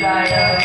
Jaya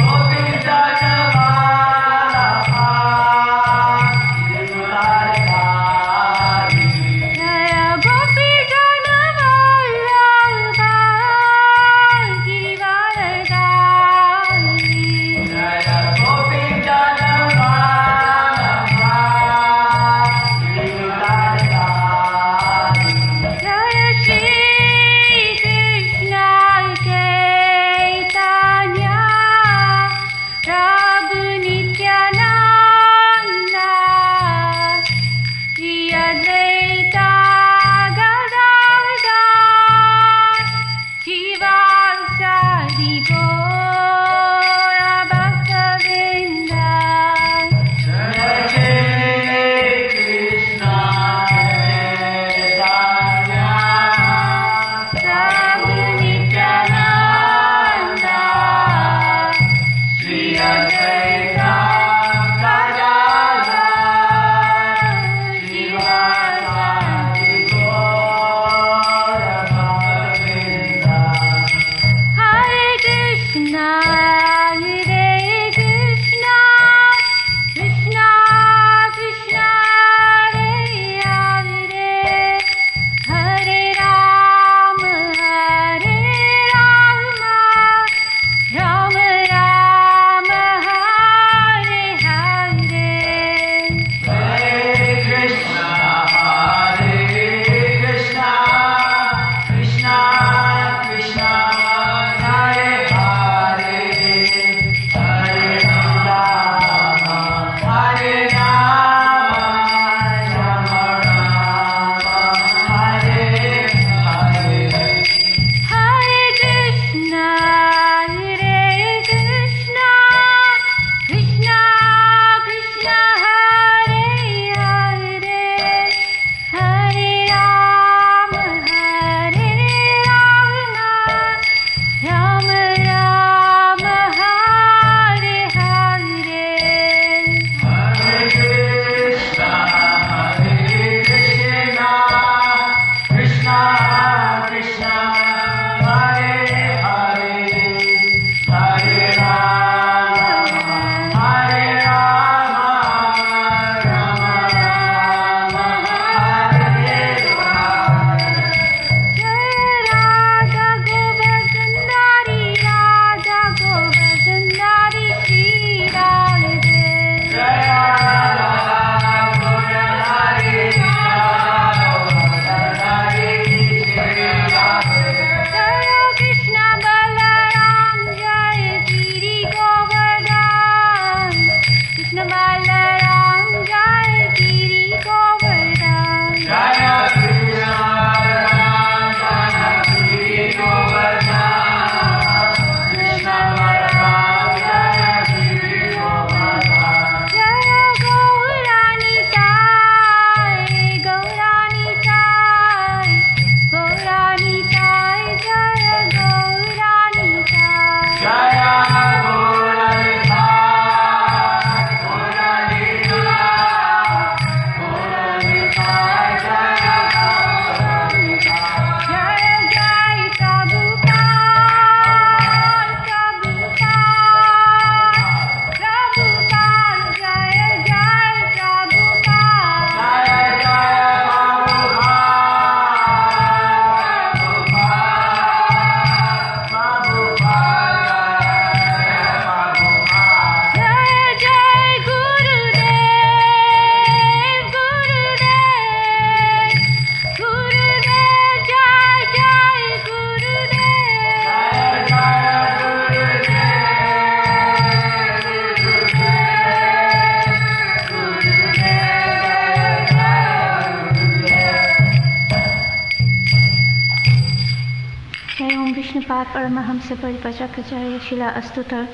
Purushottama Paramahamsa Paripachakacharya Shila Astutar,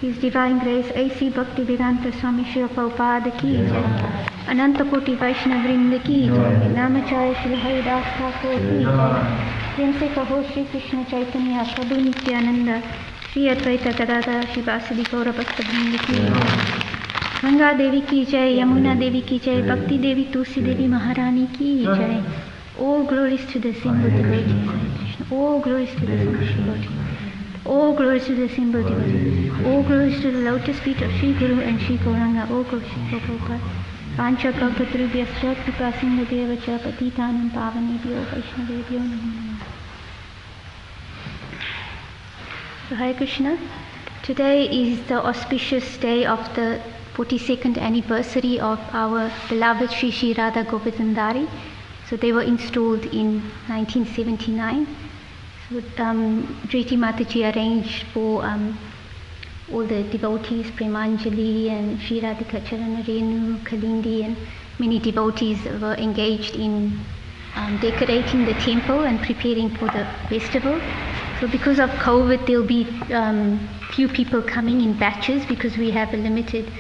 His Divine Grace A.C. Bhaktivedanta Swami Shila Prabhupada ki jai, Ananta Koti Vaishnava Vrinda ki jai, Namacharya Shila Haridas Thakur ki jai, Prem se kaho Shri Krishna Chaitanya Prabhu Nityananda, Shri Advaita Gadadhar Shivasadi Gaura Bhakta Vrinda ki jai, Ganga Devi ki jai, Yamuna Devi ki jai, Bhakti Devi Tulsi Devi Maharani ki jai. All glories to the symbol devotees. All glories to the symbol devotees. All glories to the symbol devotees. All glories to the lotus feet of Sri Guru and Sri Gauranga. All glories to Prabhupada. Pancha Kalpatrubhyascha Kripa Sindhu Devacha Patitanam Pavanebhyo Vaishnavebhyo Namo. So Hare Krishna. Today is the auspicious day of the 42nd anniversary of our beloved Sri Sri Radha Govardhan. So they were installed in 1979. So Driti Mataji arranged for all the devotees, Premanjali and Sri Radhika Charana Renu, Kalindi, and many devotees were engaged in decorating the temple and preparing for the festival. So because of COVID, there'll be few people coming in batches because we have a limited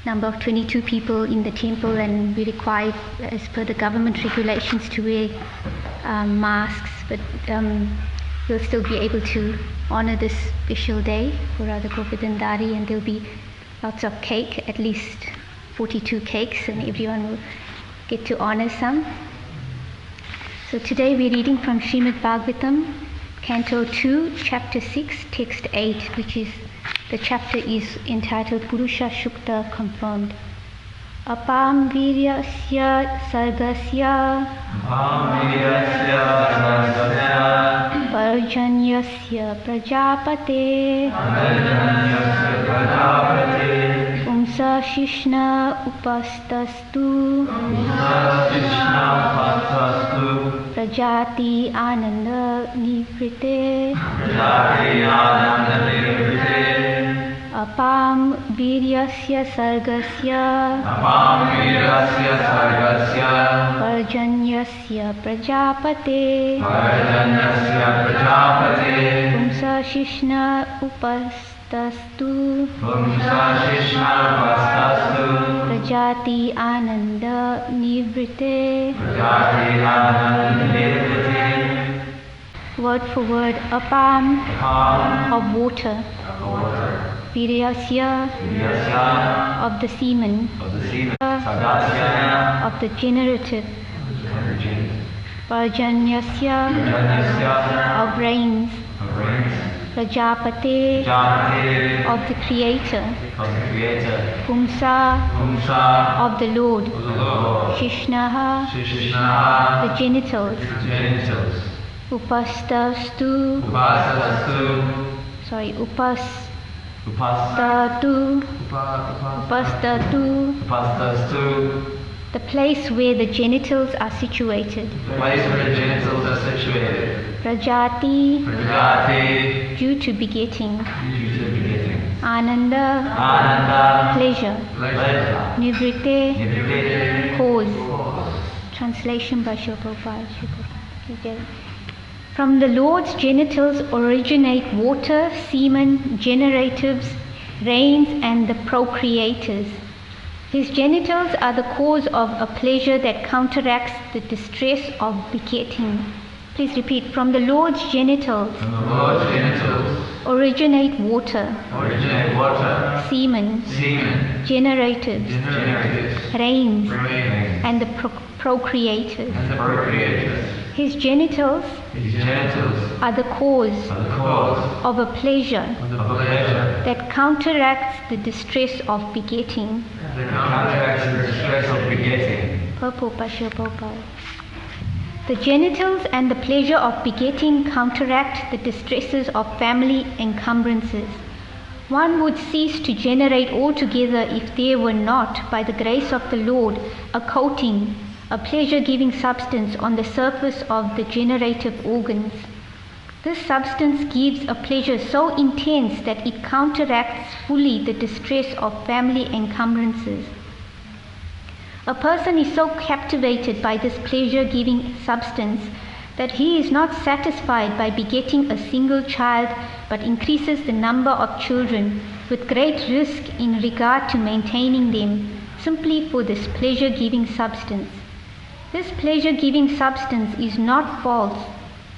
number of 22 people in the temple, and we require, as per the government regulations, to wear masks, but we'll still be able to honor this special day for Radha Govardhan, and there'll be lots of cake, at least 42 cakes, and everyone will get to honor some. So today we're reading from Srimad Bhagavatam, Canto 2, Chapter 6, Text 8, which is the chapter is entitled Purusha Shukta Confirmed. Apam viryasya sargasya parjanyasya prajapate umsa shishna upastastu prajati ananda nivrite Apam viryasya sargasya parjanyasya prajapate pumsa shishna upastastu prajati ananda nivrite. Word for word, apam of water, viryasya of the semen, of the generative, parjanyasya of rains, prajapate of the creator, pumsa of the Lord, shishnaha the genitals, upastatu the place where the genitals are situated. Prajati due to begetting. Ananda pleasure. Nivrite cause. Translation by Prabhupada. From the Lord's genitals originate water, semen, generatives, rains, and the procreators. His genitals are the cause of a pleasure that counteracts the distress of begetting. Please repeat. From the Lord's genitals, originate water, semen, generatives, rains, and the procreators. His genitals are the cause of a pleasure that counteracts the distress of begetting. The genitals and the pleasure of begetting counteract the distresses of family encumbrances. One would cease to generate altogether if there were not, by the grace of the Lord, a coating, a pleasure-giving substance on the surface of the generative organs. This substance gives a pleasure so intense that it counteracts fully the distress of family encumbrances. A person is so captivated by this pleasure-giving substance that he is not satisfied by begetting a single child, but increases the number of children with great risk in regard to maintaining them, simply for this pleasure-giving substance. This pleasure-giving substance is not false,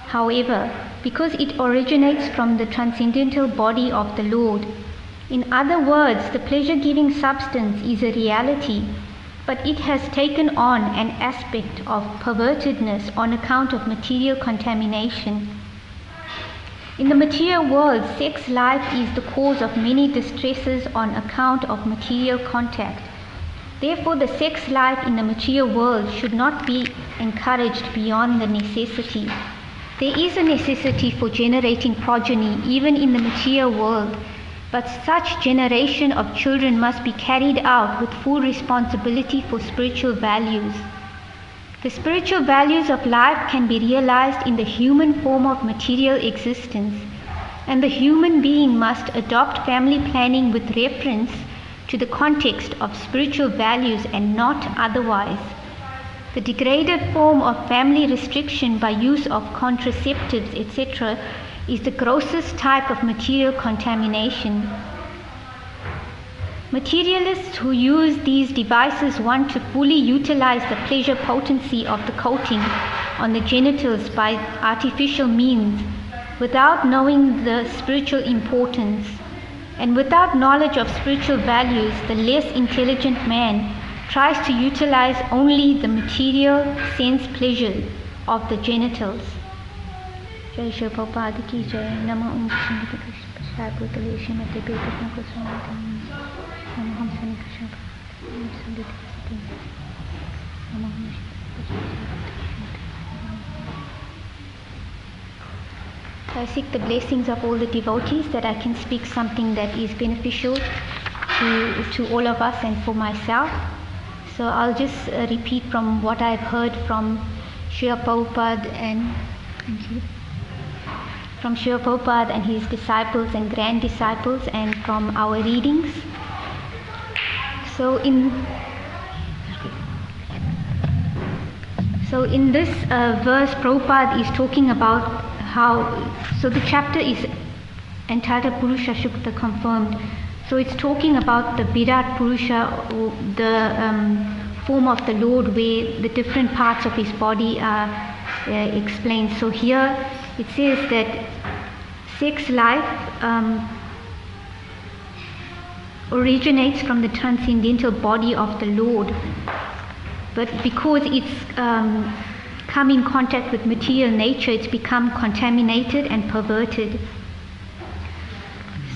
however, because it originates from the transcendental body of the Lord. In other words, the pleasure-giving substance is a reality, but it has taken on an aspect of pervertedness on account of material contamination. In the material world, sex life is the cause of many distresses on account of material contact. Therefore, the sex life in the material world should not be encouraged beyond the necessity. There is a necessity for generating progeny even in the material world, but such generation of children must be carried out with full responsibility for spiritual values. The spiritual values of life can be realized in the human form of material existence, and the human being must adopt family planning with reference to the context of spiritual values and not otherwise. The degraded form of family restriction by use of contraceptives, etc., is the grossest type of material contamination. Materialists who use these devices want to fully utilize the pleasure potency of the coating on the genitals by artificial means, without knowing the spiritual importance. And without knowledge of spiritual values, the less intelligent man tries to utilize only the material sense pleasure of the genitals. Jai Shri Prabhupada ki jai. Namo Om Krishna Krishna Bhutale Srimate Bhagavatam Goswami Namo Om Sani Krishna Namo Om I seek the blessings of all the devotees that I can speak something that is beneficial to all of us and for myself. So I'll just repeat from what I've heard from Srila Prabhupada and his disciples and grand disciples, and from our readings. So in this verse, Prabhupada is talking about so the chapter is entitled Purusha Shukta Confirmed. So it's talking about the Virat Purusha, the form of the Lord, where the different parts of his body are explained. So here it says that sex life originates from the transcendental body of the Lord, but because it's come in contact with material nature, it's become contaminated and perverted.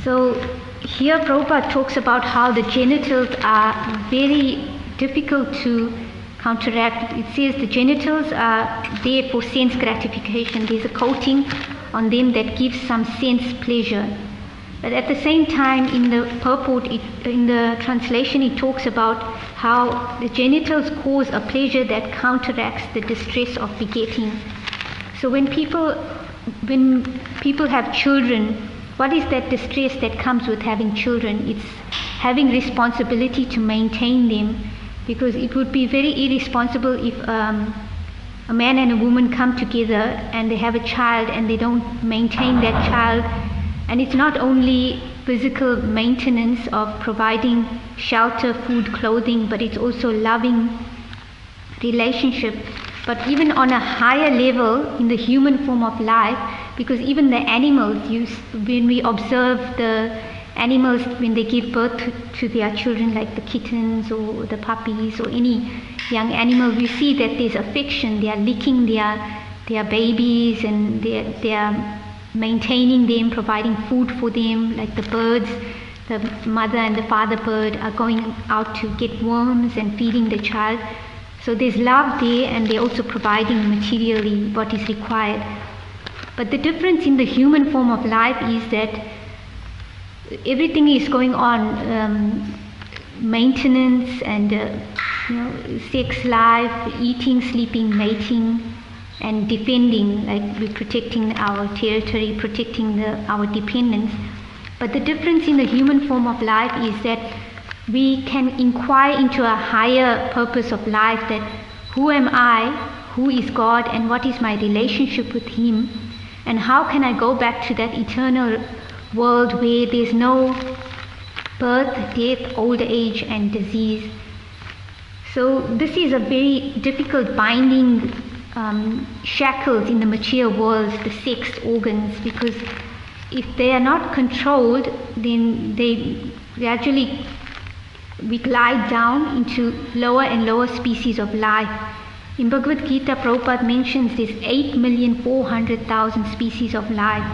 So here Prabhupada talks about how the genitals are very difficult to counteract. It says the genitals are there for sense gratification. There's a coating on them that gives some sense pleasure. But at the same time, in the purport, in the translation, it talks about how the genitals cause a pleasure that counteracts the distress of begetting. So when people have children, what is that distress that comes with having children? It's having responsibility to maintain them, because it would be very irresponsible if a man and a woman come together and they have a child and they don't maintain that child. And it's not only physical maintenance of providing shelter, food, clothing, but it's also loving relationship. But even on a higher level in the human form of life, because even the animals, when we observe the animals when they give birth to their children, like the kittens or the puppies or any young animal, we see that there's affection. They are licking their babies, and they are maintaining them, providing food for them. Like the birds, the mother and the father bird are going out to get worms and feeding the child. So there's love there, and they're also providing materially what is required. But the difference in the human form of life is that everything is going on, maintenance and sex life, eating, sleeping, mating, and defending, like we're protecting our territory, protecting our dependents. But the difference in the human form of life is that we can inquire into a higher purpose of life, that who am I, who is God and what is my relationship with Him, and how can I go back to that eternal world where there's no birth, death, old age and disease. So this is a very difficult binding shackles in the material world, the sex organs, because if they are not controlled, then they gradually we glide down into lower and lower species of life. In Bhagavad Gita, Prabhupada mentions there's 8,400,000 species of life.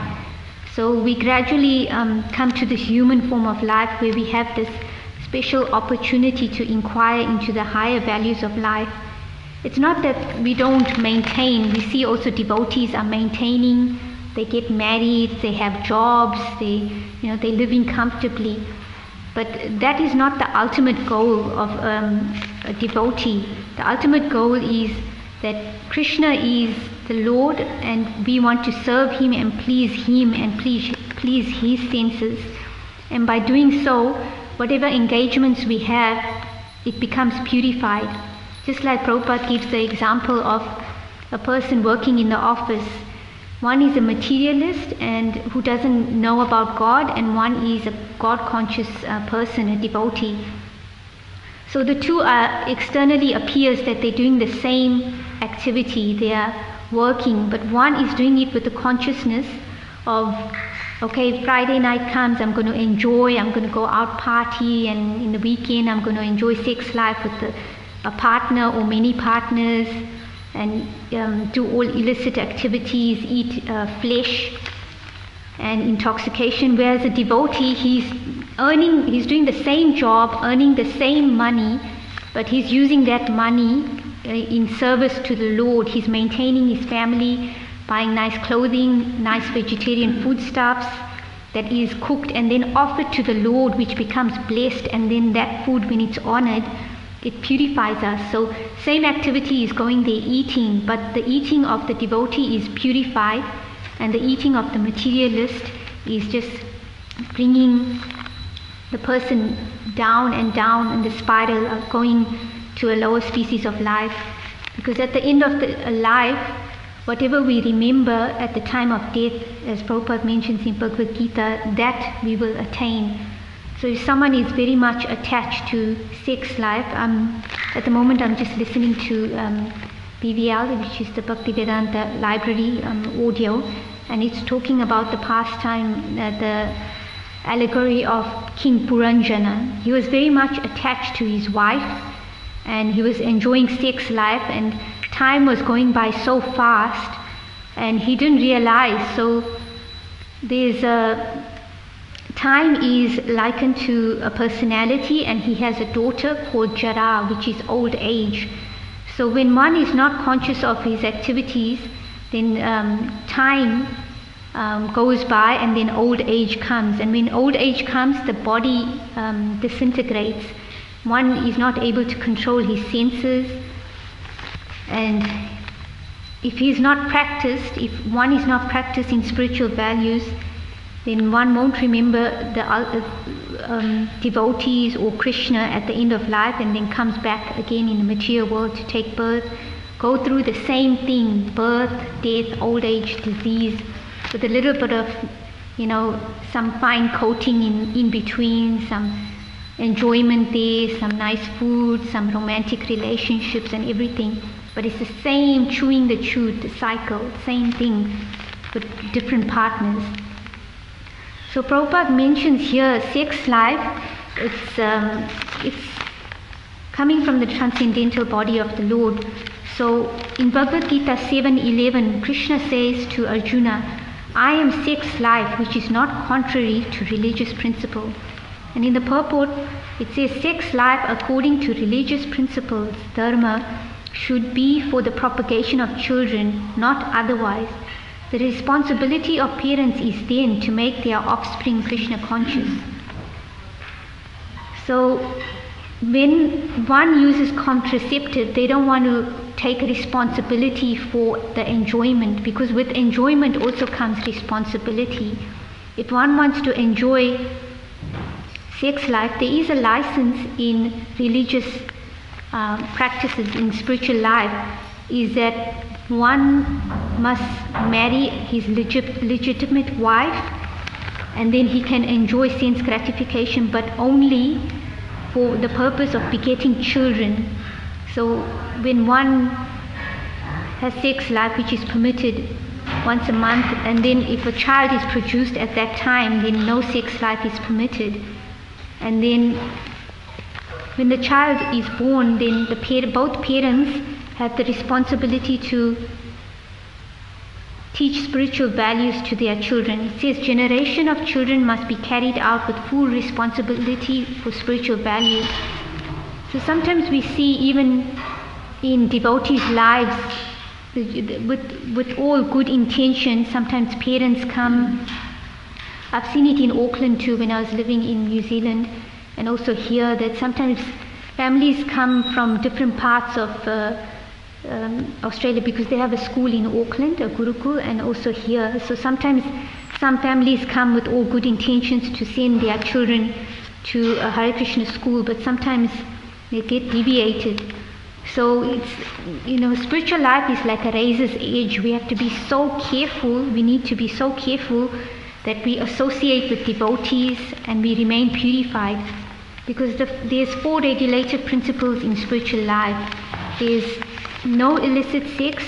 So we gradually come to this human form of life where we have this special opportunity to inquire into the higher values of life. It's not that we don't maintain. We see also devotees are maintaining. They get married, they have jobs, they living comfortably. But that is not the ultimate goal of a devotee. The ultimate goal is that Krishna is the Lord and we want to serve Him and please His senses. And by doing so, whatever engagements we have, it becomes purified. Just like Prabhupada gives the example of a person working in the office. One is a materialist and who doesn't know about God, and one is a God-conscious person, a devotee. So the two are externally appears that they're doing the same activity, they are working, but one is doing it with the consciousness of, okay, Friday night comes, I'm going to enjoy, I'm going to go out party, and in the weekend I'm going to enjoy sex life with a partner or many partners, and do all illicit activities, eat flesh and intoxication. Whereas a devotee, he's doing the same job, earning the same money, but he's using that money in service to the Lord. He's maintaining his family, buying nice clothing, nice vegetarian foodstuffs that is cooked and then offered to the Lord, which becomes blessed, and then that food, when it's honored, it purifies us. So same activity is going there eating, but the eating of the devotee is purified, and the eating of the materialist is just bringing the person down and down in the spiral of going to a lower species of life. Because at the end of the life, whatever we remember at the time of death, as Prabhupada mentions in Bhagavad Gita, that we will attain. So if someone is very much attached to sex life, at the moment I'm just listening to BVL, which is the Bhaktivedanta Library audio, and it's talking about the pastime, the allegory of King Puranjana. He was very much attached to his wife, and he was enjoying sex life, and time was going by so fast, and he didn't realize. So there's a time is likened to a personality, and he has a daughter called Jara, which is old age. So when one is not conscious of his activities, then time goes by, and then old age comes. And when old age comes, the body disintegrates. One is not able to control his senses, and if one is not practiced in spiritual values, then one won't remember the devotees or Krishna at the end of life, and then comes back again in the material world to take birth, go through the same thing, birth, death, old age, disease, with a little bit of, some fine coating in between, some enjoyment there, some nice food, some romantic relationships and everything. But it's the same, chewing the chew, the cycle, same thing with different partners. So Prabhupada mentions here sex life, it's coming from the transcendental body of the Lord. So in Bhagavad Gita 7:11, Krishna says to Arjuna, I am sex life which is not contrary to religious principle. And in the purport, it says sex life according to religious principles, dharma, should be for the propagation of children, not otherwise. The responsibility of parents is then to make their offspring Krishna conscious. So when one uses contraceptive, they don't want to take responsibility for the enjoyment, because with enjoyment also comes responsibility. If one wants to enjoy sex life, there is a license in religious practices in spiritual life. is that one must marry his legitimate wife, and then he can enjoy sense gratification, but only for the purpose of begetting children. So when one has sex life, which is permitted once a month, and then if a child is produced at that time, then no sex life is permitted. And then when the child is born, then both parents have the responsibility to teach spiritual values to their children. It says generation of children must be carried out with full responsibility for spiritual values. So sometimes we see even in devotees' lives, with all good intentions, sometimes parents come. I've seen it in Auckland too when I was living in New Zealand, and also here, that sometimes families come from different parts of Australia, because they have a school in Auckland, a Gurukul, and also here. So sometimes some families come with all good intentions to send their children to a Hare Krishna school, but sometimes they get deviated. So it's, spiritual life is like a razor's edge. We have to be so careful. We need to be so careful that we associate with devotees and we remain purified, because there's 4 regulated principles in spiritual life. There's no illicit sex.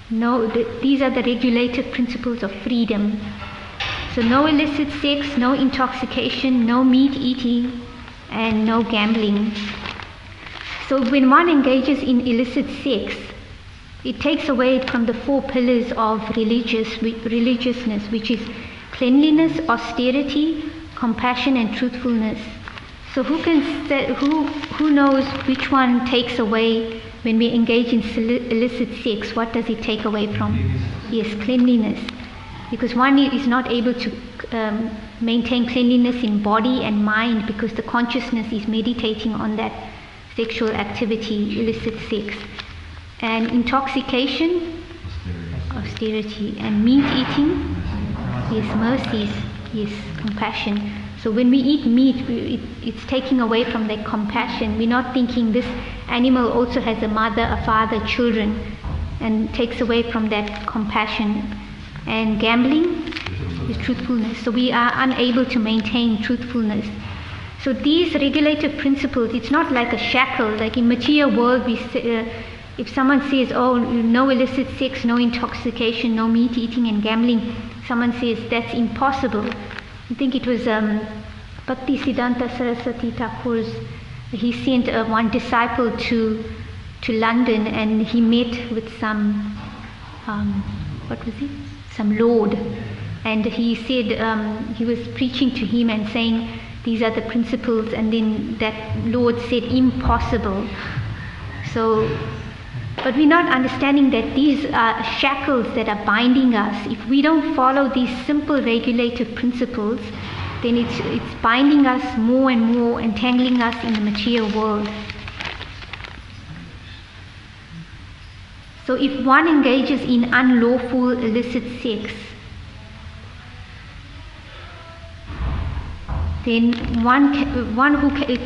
These are the regulated principles of freedom. So no illicit sex, no intoxication, no meat eating, and no gambling. So when one engages in illicit sex, it takes away from the 4 pillars of religiousness, which is cleanliness, austerity, compassion, and truthfulness. So who knows which one takes away when we engage in illicit sex? What does it take away from? Yes, cleanliness. Because one is not able to maintain cleanliness in body and mind, because the consciousness is meditating on that sexual activity, illicit sex. And intoxication, austerity. And meat eating, yes, mercies, yes, compassion. So when we eat meat, it's taking away from that compassion. We're not thinking this animal also has a mother, a father, children, and takes away from that compassion. And gambling is truthfulness. So we are unable to maintain truthfulness. So these regulative principles, it's not like a shackle. Like in material world, we say, if someone says, oh, no illicit sex, no intoxication, no meat eating and gambling, someone says that's impossible. I think it was Bhaktisiddhanta Saraswati Thakur's, he sent one disciple to London, and he met with some, some lord. And he said, he was preaching to him and saying, these are the principles, and then that Lord said, impossible. So, but we're not understanding that these are shackles that are binding us. If we don't follow these simple regulative principles, then it's binding us more and more, entangling us in the material world. So if one engages in unlawful illicit sex, then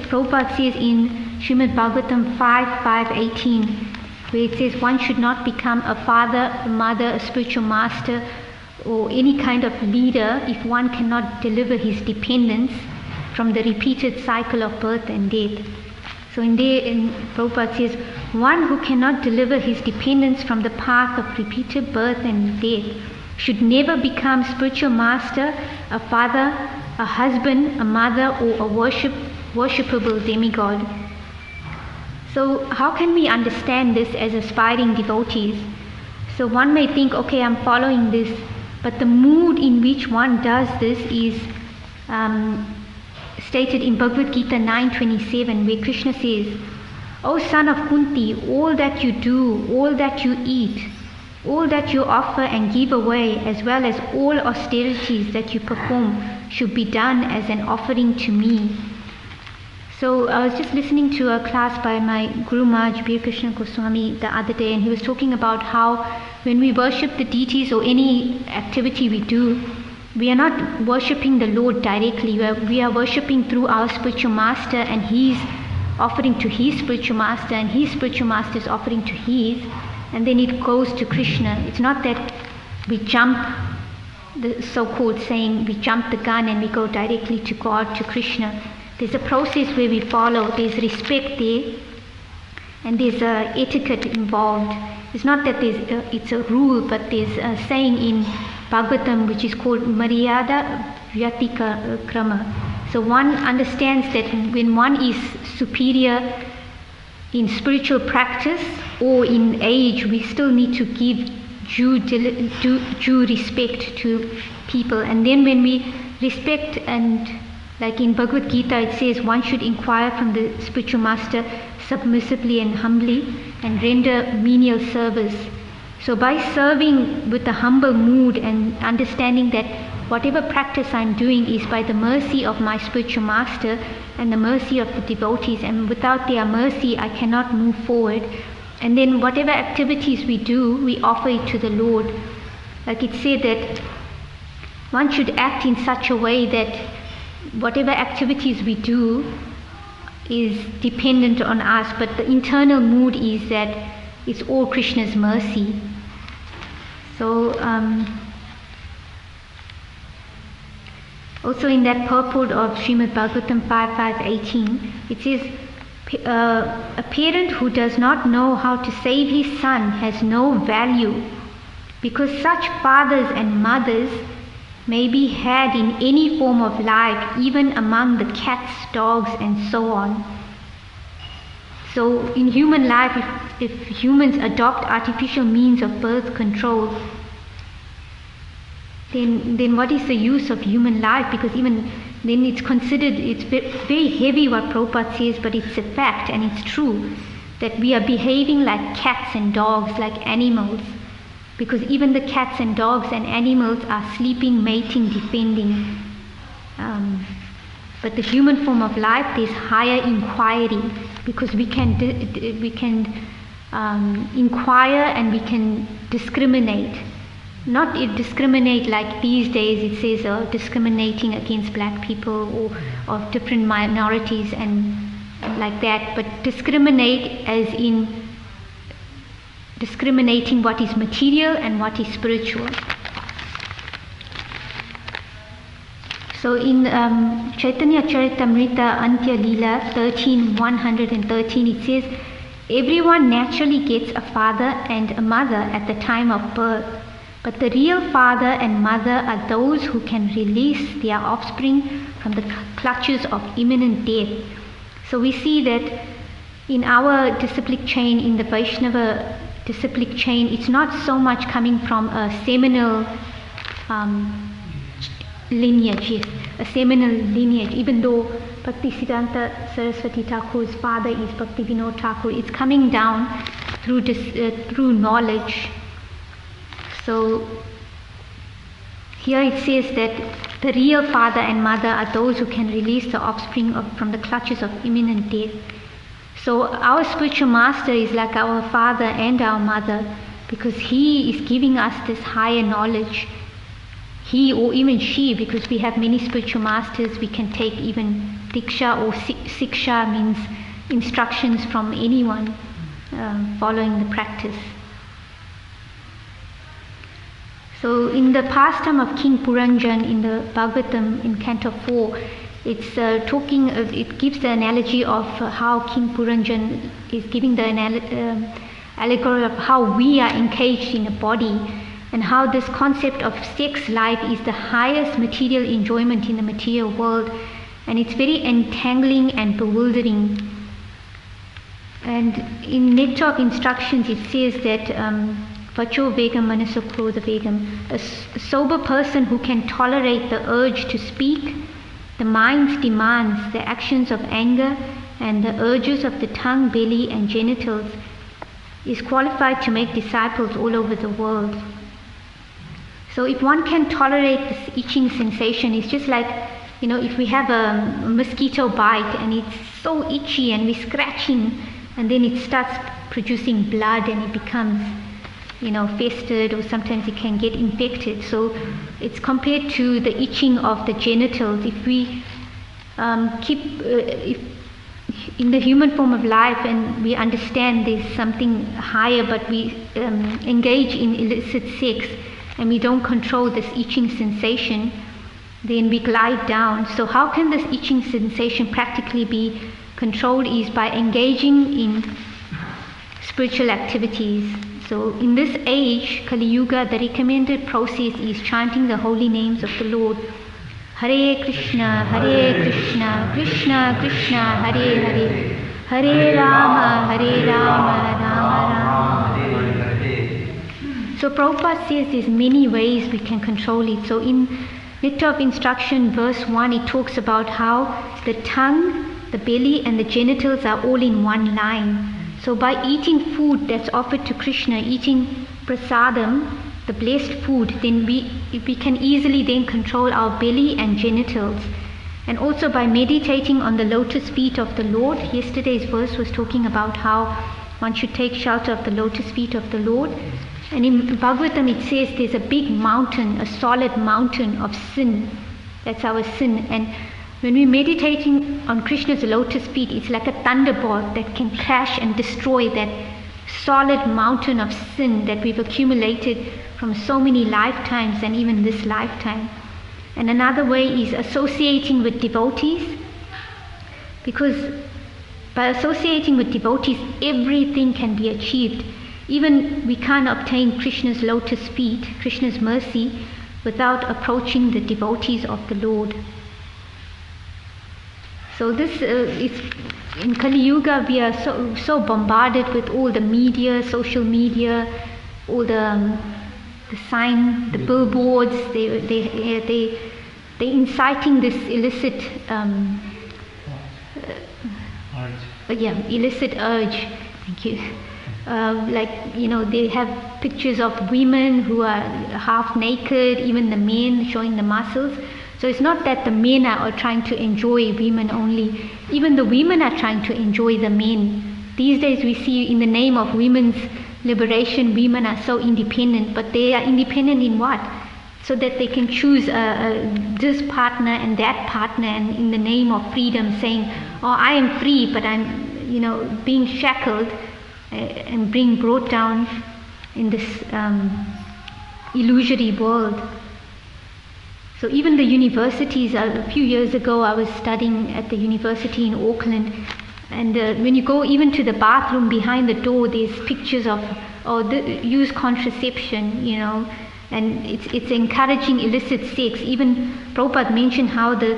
Prabhupada says in Srimad Bhagavatam 5:18, where it says one should not become a father, a mother, a spiritual master, or any kind of leader if one cannot deliver his dependents from the repeated cycle of birth and death. So in Prabhupada says, one who cannot deliver his dependents from the path of repeated birth and death should never become spiritual master, a father, a husband, a mother, or a worshipable demigod. So how can we understand this as aspiring devotees? So one may think, okay, I'm following this, but the mood in which one does this is stated in Bhagavad Gita 9:27, where Krishna says, O son of Kunti, all that you do, all that you eat, all that you offer and give away, as well as all austerities that you perform, should be done as an offering to me. So I was just listening to a class by my Guru Maharaj Bir Krishna Goswami the other day, and he was talking about how when we worship the deities or any activity we do, we are not worshipping the Lord directly. We are worshipping through our spiritual master, and he's offering to his spiritual master, and his spiritual master is offering to his. and then it goes to Krishna. It's not that we jump, the so-called saying, we jump the gun and we go directly to God, to Krishna. There's a process where we follow, there's respect there, and there's etiquette involved. It's not that it's a rule, but there's a saying in Bhagavatam which is called Maryada Vyatika Krama. So one understands that when one is superior in spiritual practice or in age, we still need to give due respect to people. And then when we respect, and like in Bhagavad Gita it says, one should inquire from the spiritual master submissively and humbly and render menial service. So by serving with a humble mood and understanding that whatever practice I'm doing is by the mercy of my spiritual master and the mercy of the devotees, and without their mercy I cannot move forward. And then whatever activities we do, we offer it to the Lord. Like it said that one should act in such a way that whatever activities we do is dependent on us, but the internal mood is that it's all Krishna's mercy. So also in that purport of Srimad Bhagavatam 5.5.18, it says, a parent who does not know how to save his son has no value, because such fathers and mothers may be had in any form of life, even among the cats, dogs, and so on. So in human life, if humans adopt artificial means of birth control, then what is the use of human life? Because even then it's considered, it's very heavy what Prabhupada says, but it's a fact and it's true that we are behaving like cats and dogs, like animals, because even the cats and dogs and animals are sleeping, mating, defending. But the human form of life, there's higher inquiry, because we can inquire and we can discriminate. Not discriminate like these days it says discriminating against black people or of different minorities and like that, but discriminate as in discriminating what is material and what is spiritual. So in Chaitanya Charitamrita Antya Leela 13.113 it says, everyone naturally gets a father and a mother at the time of birth, but the real father and mother are those who can release their offspring from the clutches of imminent death. So we see that in our disciplic chain, in the Vaishnava disciplic chain, it's not so much coming from a seminal lineage, yes, a seminal lineage, even though Bhaktisiddhanta Saraswati Thakur's father is Bhakti Vinod Thakur. It's coming down through knowledge. So here it says that the real father and mother are those who can release the offspring from the clutches of imminent death. So our spiritual master is like our father and our mother, because he is giving us this higher knowledge. He or even she, because we have many spiritual masters, we can take even diksha, or siksha means instructions from anyone following the practice. So in the pastime of King Puranjan in the Bhagavatam in Canto 4, it's it gives the analogy of how King Puranjan is giving the allegory of how we are encaged in a body, and how this concept of sex life is the highest material enjoyment in the material world, and it's very entangling and bewildering. And in Nectar of Instructions it says that Vacho Vegam Manaso Krodha Vegam, a sober person who can tolerate the urge to speak, the mind's demands, the actions of anger, and the urges of the tongue, belly, and genitals, is qualified to make disciples all over the world. So if one can tolerate this itching sensation, it's just like, if we have a mosquito bite and it's so itchy and we're scratching, and then it starts producing blood and it becomes, festered, or sometimes it can get infected. So it's compared to the itching of the genitals. If we in the human form of life, and we understand there's something higher, but we engage in illicit sex and we don't control this itching sensation, then we glide down. So how can this itching sensation practically be controlled? Is by engaging in spiritual activities. So in this age, Kali Yuga, the recommended process is chanting the holy names of the Lord. Hare Krishna, Krishna Krishna, Hare Hare, Hare Rama, Rama Rama, Hare Hare. So Prabhupada says there's many ways we can control it. So in Nectar of Instruction, verse 1, it talks about how the tongue, the belly and the genitals are all in one line. So by eating food that's offered to Krishna, eating prasadam, the blessed food, then we can easily then control our belly and genitals. And also by meditating on the lotus feet of the Lord. Yesterday's verse was talking about how one should take shelter of the lotus feet of the Lord. And in Bhagavatam it says there's a big mountain, a solid mountain of sin. That's our sin. And when we're meditating on Krishna's lotus feet, it's like a thunderbolt that can crash and destroy that solid mountain of sin that we've accumulated from so many lifetimes and even this lifetime. And another way is associating with devotees, because by associating with devotees, everything can be achieved. Even we can't obtain Krishna's lotus feet, Krishna's mercy, without approaching the devotees of the Lord. So this is in Kali Yuga. We are so bombarded with all the media, social media, all the sign, the billboards. They inciting this illicit illicit urge. Thank you. They have pictures of women who are half naked, even the men showing the muscles. So it's not that the men are trying to enjoy women only. Even the women are trying to enjoy the men. These days we see in the name of women's liberation, women are so independent, but they are independent in what? So that they can choose this partner and that partner, and in the name of freedom saying, oh, I am free, but I'm being shackled and being brought down in this illusory world. So even the universities, a few years ago I was studying at the university in Auckland, and when you go even to the bathroom, behind the door there's pictures of use contraception, and it's encouraging illicit sex. Even Prabhupada mentioned how the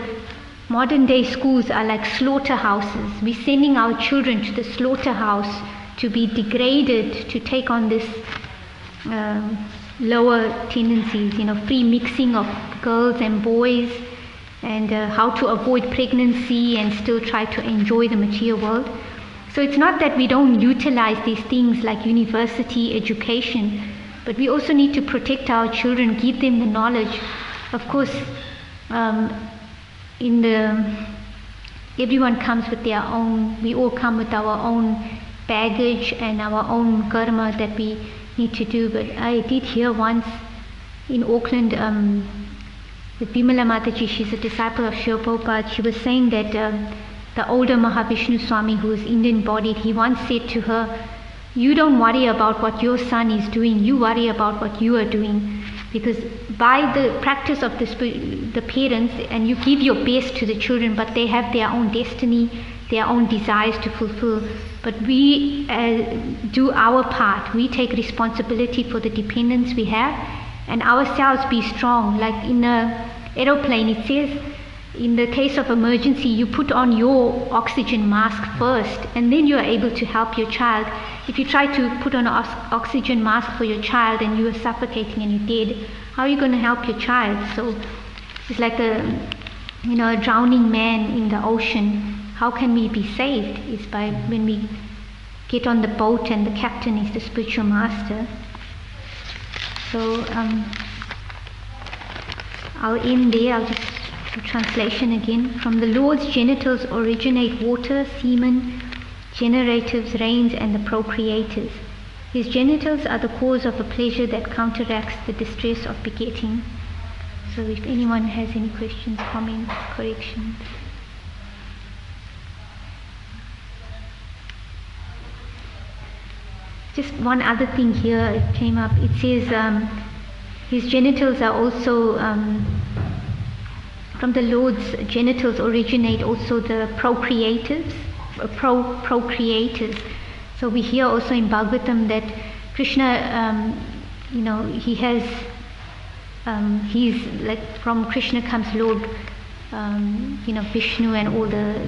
modern day schools are like slaughterhouses. We're sending our children to the slaughterhouse to be degraded, to take on this lower tendencies, free mixing of girls and boys, and how to avoid pregnancy and still try to enjoy the material world. So it's not that we don't utilize these things like university education, but we also need to protect our children, give them the knowledge. Of course, everyone comes with their own, we all come with our own baggage and our own karma that we need to do. But I did hear once in Auckland with Bimala Mataji, she's a disciple of Srila Prabhupada. She was saying that the older Mahavishnu Swami, who is Indian bodied, he once said to her, you don't worry about what your son is doing, you worry about what you are doing. Because by the practice of the parents, and you give your best to the children, but they have their own destiny, their own desires to fulfill. But we do our part. We take responsibility for the dependence we have, and ourselves be strong. Like in an aeroplane, it says, in the case of emergency, you put on your oxygen mask first, and then you are able to help your child. If you try to put on an oxygen mask for your child and you are suffocating and you're dead, how are you going to help your child? So it's like a drowning man in the ocean. How can we be saved? It's by when we get on the boat and the captain is the spiritual master. So I'll end there. I'll just do translation again. From the Lord's genitals originate water, semen, generatives, rains, and the procreators. His genitals are the cause of a pleasure that counteracts the distress of begetting. So if anyone has any questions, comments, corrections. Just one other thing here, it came up. It says his genitals are also, from the Lord's genitals originate also the procreators. So we hear also in Bhagavatam that Krishna, he has, he's like from Krishna comes Lord, Vishnu and all the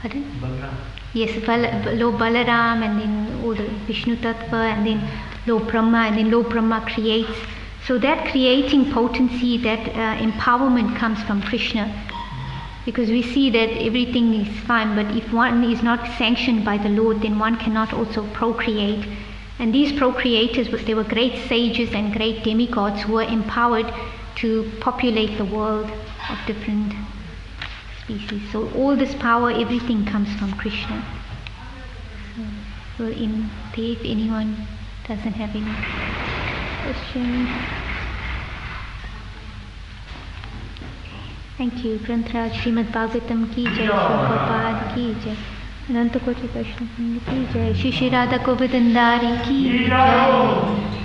pardon? Balaram. Yes, Lord Balaram, and then all the Vishnu Tattva, and then Lord Brahma, and then Lord Brahma creates. So that creating potency, that empowerment comes from Krishna. Because we see that everything is fine, but if one is not sanctioned by the Lord, then one cannot also procreate. And these procreators, they were great sages and great demigods who were empowered to populate the world of different species. So all this power, everything comes from Krishna. So in there, if anyone doesn't have any questions. Thank you. Grantraj Srimad Bhagavatam ki jai, Prabhupada ki jai, Ananta Koti Vaishnava ki jai, Shri Shri Radha Govardhan Dari ki jai.